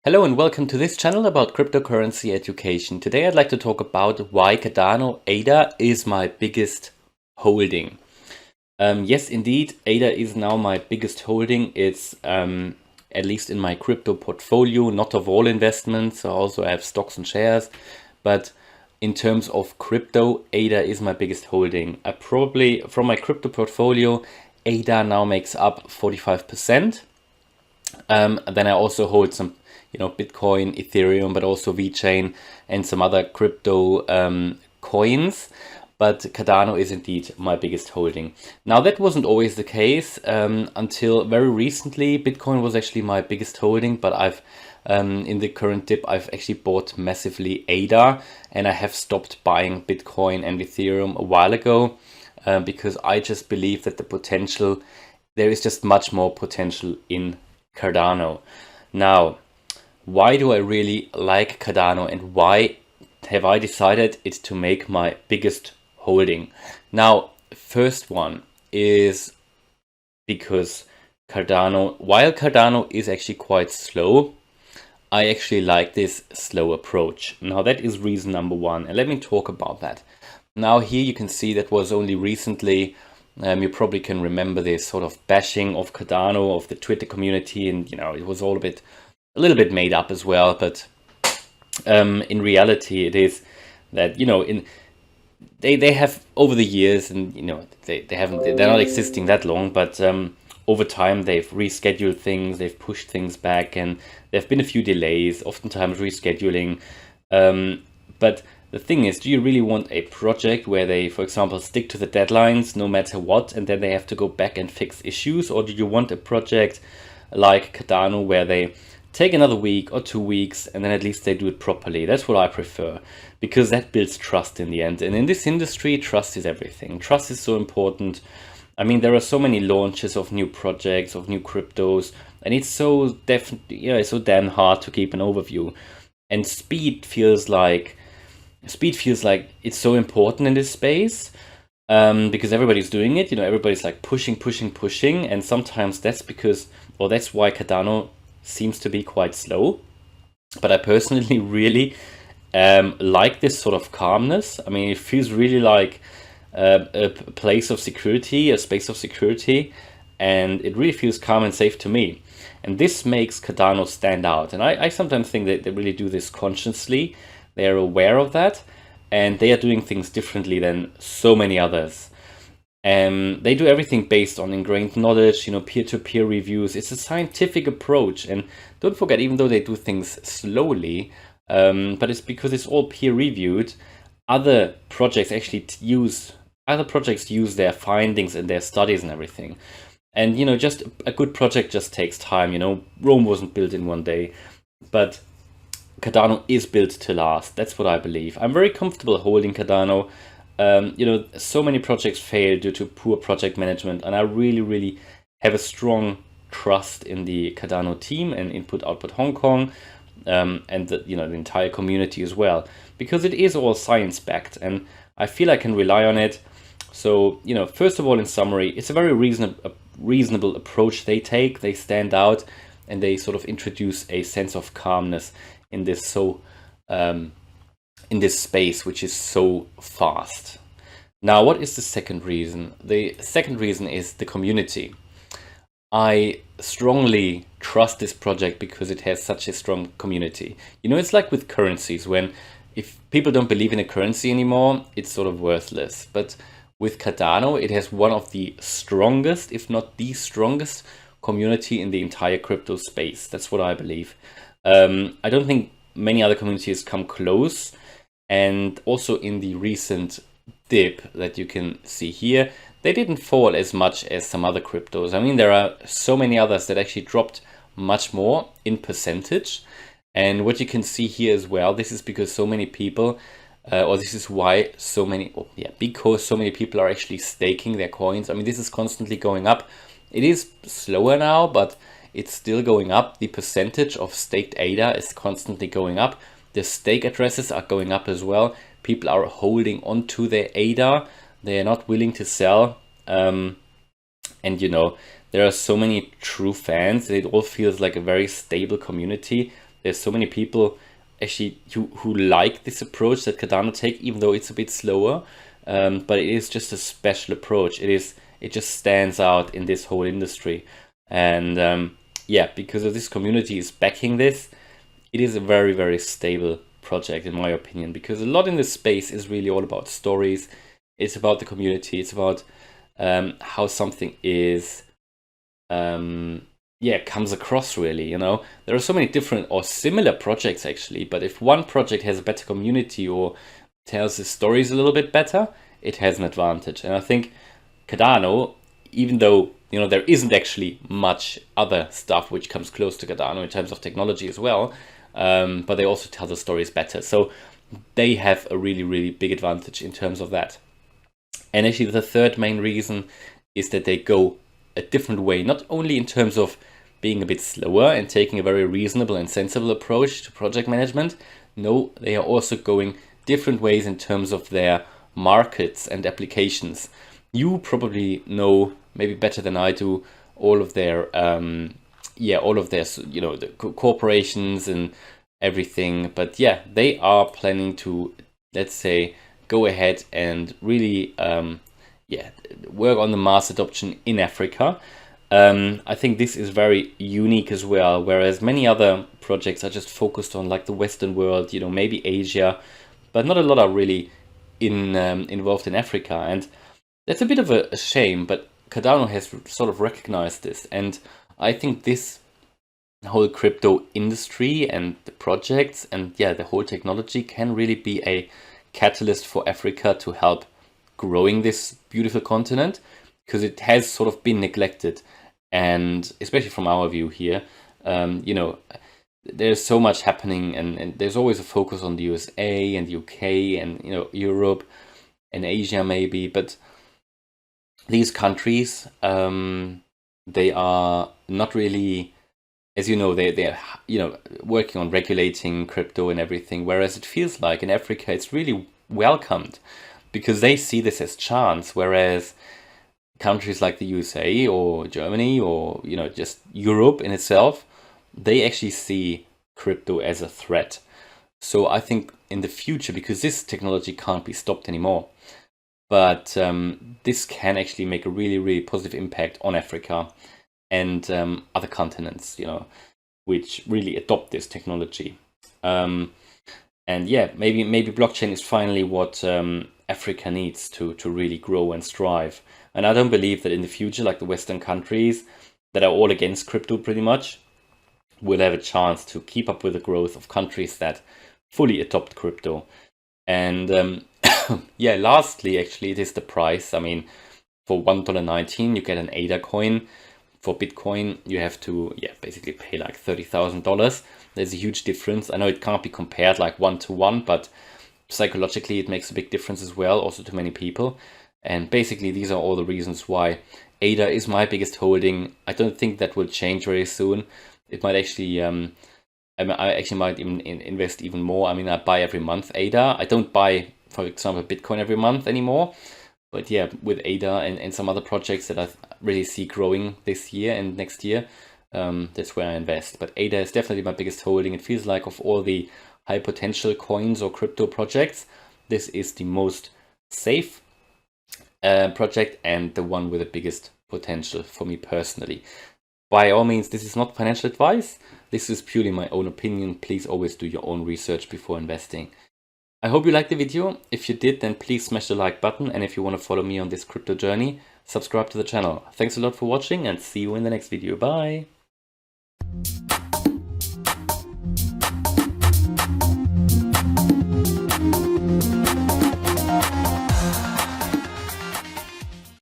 Hello and welcome to this channel about cryptocurrency education. Today I'd like to talk about why Cardano ADA is my biggest holding. Yes, indeed, ADA is now my biggest holding. It's at least in my crypto portfolio, not of all investments. I also have stocks and shares, but in terms of crypto, ADA is my biggest holding. I probably, from my crypto portfolio, ADA now makes up 45%. Then I also hold some, Bitcoin, Ethereum, but also VeChain and some other crypto coins. But Cardano is indeed my biggest holding. Now that wasn't always the case until very recently. Bitcoin was actually my biggest holding, but I've in the current dip, I've actually bought massively ADA, and I have stopped buying Bitcoin and Ethereum a while ago because I just believe that there is just much more potential in Cardano. Now, why do I really like Cardano and why have I decided it to make my biggest holding? Now, first one is because while Cardano is actually quite slow, I actually like this slow approach. Now, that is reason number one, and let me talk about that. Now, here you can see that was only recently. You probably can remember this sort of bashing of Cardano, of the Twitter community, and it was all a little bit made up as well. But in reality, it is that they have over the years, and they're not existing that long, but over time they've rescheduled things, they've pushed things back, and there've been a few delays, oftentimes rescheduling. But the thing is, do you really want a project where they, for example, stick to the deadlines no matter what, and then they have to go back and fix issues? Or do you want a project like Cardano where they take another week or 2 weeks and then at least they do it properly? That's what I prefer, because that builds trust in the end. And in this industry, trust is everything. Trust is so important. I mean, there are so many launches of new projects, of new cryptos, and it's so it's so damn hard to keep an overview. And speed feels like it's so important in this space because everybody's doing it. Everybody's like pushing, and sometimes that's why Cardano seems to be quite slow. But I personally really like this sort of calmness. I mean, it feels really like a place of security, a space of security, and it really feels calm and safe to me. And this makes Cardano stand out. And I sometimes think that they really do this consciously. They're aware of that, and they are doing things differently than so many others. They do everything based on ingrained knowledge, peer-to-peer reviews. It's a scientific approach. And don't forget, even though they do things slowly, but it's because it's all peer-reviewed, other projects use their findings and their studies and everything. And just a good project just takes time. Rome wasn't built in one day, but Cardano is built to last. That's what I believe. I'm very comfortable holding Cardano. So many projects fail due to poor project management, and I really, really have a strong trust in the Cardano team and Input-Output Hong Kong, and the entire community as well, because it is all science-backed, and I feel I can rely on it. So, first of all, in summary, it's a very reasonable approach they take. They stand out, and they sort of introduce a sense of calmness in this in this space, which is so fast. Now, what is the second reason? The second reason is the community. I strongly trust this project because it has such a strong community. It's like with currencies, if people don't believe in a currency anymore, it's sort of worthless. But with Cardano, it has one of the strongest, if not the strongest, community in the entire crypto space. That's what I believe. I don't think many other communities come close. And also in the recent dip that you can see here, they didn't fall as much as some other cryptos. I mean, there are so many others that actually dropped much more in percentage. And what you can see here as well, this is because so many people, because so many people are actually staking their coins. I mean, this is constantly going up. It is slower now, but it's still going up. The percentage of staked ADA is constantly going up. The stake addresses are going up as well. People are holding onto their ADA. They are not willing to sell. And there are so many true fans. It all feels like a very stable community. there's so many people actually who like this approach that Cardano take, even though it's a bit slower. But it is just a special approach. It just stands out in this whole industry. And yeah, because of this community is backing this, it is a very, very stable project in my opinion, because a lot in this space is really all about stories. It's about the community. It's about how something is comes across, really. There are so many different or similar projects actually, but if one project has a better community or tells the stories a little bit better, it has an advantage. And I think Cardano, even though there isn't actually much other stuff which comes close to Cardano in terms of technology as well, but they also tell the stories better, so they have a really, really big advantage in terms of that. And actually the third main reason is that they go a different way, not only in terms of being a bit slower and taking a very reasonable and sensible approach to project management. No, they are also going different ways in terms of their markets and applications. You probably know, maybe better than I do, all of their the corporations and everything. But yeah, they are planning to, let's say, go ahead and really work on the mass adoption in Africa. I think this is very unique as well, whereas many other projects are just focused on like the Western world, maybe Asia, but not a lot are really involved in Africa. And that's a bit of a shame, but Cardano has sort of recognized this. And I think this whole crypto industry and the projects and the whole technology can really be a catalyst for Africa to help growing this beautiful continent, because it has sort of been neglected. And especially from our view here, there's so much happening, and there's always a focus on the USA and the UK and Europe and Asia maybe, but these countries, they are not really, as they're working on regulating crypto and everything, whereas it feels like in Africa it's really welcomed because they see this as chance, whereas countries like the USA or Germany or just Europe in itself, they actually see crypto as a threat. So I think in the future, because this technology can't be stopped anymore, but this can actually make a really, really positive impact on Africa and other continents, which really adopt this technology. And maybe blockchain is finally what Africa needs to really grow and strive. And I don't believe that in the future, like the Western countries that are all against crypto pretty much, will have a chance to keep up with the growth of countries that fully adopt crypto. And lastly, actually, it is the price. I mean, for $1.19, you get an ADA coin. For Bitcoin, you have to basically pay like $30,000. There's a huge difference. I know it can't be compared like one-to-one, but psychologically it makes a big difference as well, also to many people. And basically these are all the reasons why ADA is my biggest holding. I don't think that will change very soon. It might actually, I actually might even invest even more. I mean, I buy every month ADA. I don't buy, for example, Bitcoin every month anymore. But yeah, with ADA and some other projects that I really see growing this year and next year, that's where I invest. But ADA is definitely my biggest holding. It feels like of all the high potential coins or crypto projects, this is the most safe project and the one with the biggest potential for me personally. By all means, this is not financial advice. This is purely my own opinion. Please always do your own research before investing. I hope you liked the video. If you did, then please smash the like button. And if you want to follow me on this crypto journey, subscribe to the channel. Thanks a lot for watching and see you in the next video. Bye.